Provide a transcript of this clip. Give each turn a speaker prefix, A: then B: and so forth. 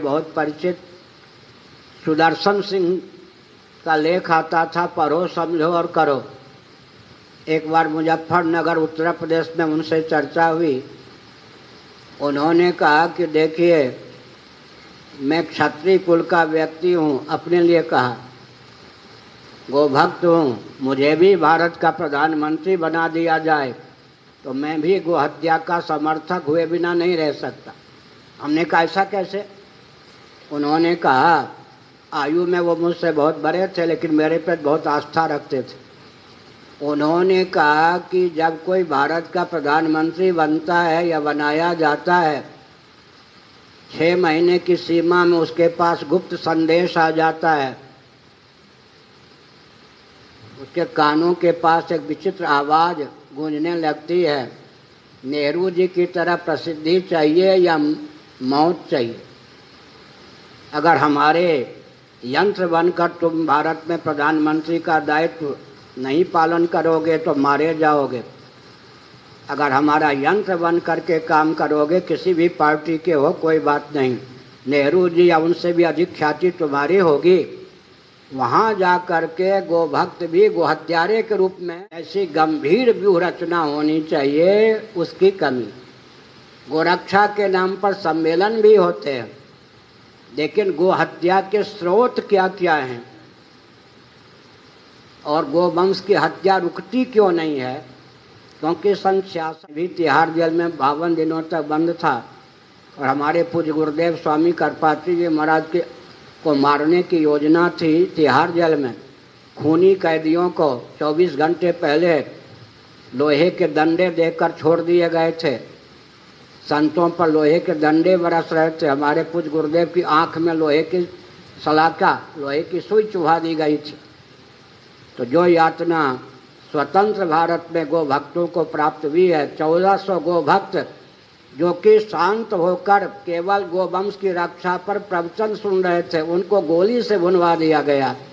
A: बहुत परिचित सुदर्शन सिंह का लेख आता था, पढ़ो समझो और करो। एक बार मुजफ्फरनगर उत्तर प्रदेश में उनसे चर्चा हुई। उन्होंने कहा कि देखिए, मैं क्षत्रिय कुल का व्यक्ति हूँ, अपने लिए कहा, गोभक्त हूँ, मुझे भी भारत का प्रधानमंत्री बना दिया जाए तो मैं भी गोहत्या का समर्थक हुए बिना नहीं रह सकता। हमने कहा ऐसा कैसे? उन्होंने कहा, आयु में वो मुझसे बहुत बड़े थे लेकिन मेरे पर बहुत आस्था रखते थे। उन्होंने कहा कि जब कोई भारत का प्रधानमंत्री बनता है या बनाया जाता है, 6 महीने की सीमा में उसके पास गुप्त संदेश आ जाता है। उसके कानों के पास एक विचित्र आवाज़ गूंजने लगती है, नेहरू जी की तरह प्रसिद्धि चाहिए या मौत चाहिए। अगर हमारे यंत्र बनकर तुम भारत में प्रधानमंत्री का दायित्व नहीं पालन करोगे तो मारे जाओगे। अगर हमारा यंत्र बन करके काम करोगे, किसी भी पार्टी के हो, कोई बात नहीं, नेहरू जी या उनसे भी अधिक ख्याति तुम्हारी होगी। वहाँ जा कर के गोभक्त भी गोहत्यारे के रूप में ऐसी गंभीर व्यूह रचना होनी चाहिए, उसकी कमी। गोरक्षा के नाम पर सम्मेलन भी होते हैं, लेकिन गोहत्या के स्रोत क्या क्या हैं और गोवंश की हत्या रुकती क्यों नहीं है? क्योंकि सन 66 भी तिहाड़ जेल में 52 दिनों तक बंद था और हमारे पूज्य गुरुदेव स्वामी करपात्री जी महाराज के को मारने की योजना थी। तिहाड़ जेल में खूनी कैदियों को 24 घंटे पहले लोहे के डंडे देकर छोड़ दिए गए थे। संतों पर लोहे के डंडे बरस रहे थे। हमारे पूज्य गुरुदेव की आंख में लोहे की सलाका, लोहे की सुई चुभा दी गई थी। तो जो यातना स्वतंत्र भारत में गोभक्तों को प्राप्त हुई है, 1400 गोभक्त जो कि शांत होकर केवल गोवंश की रक्षा पर प्रवचन सुन रहे थे, उनको गोली से भुनवा दिया गया।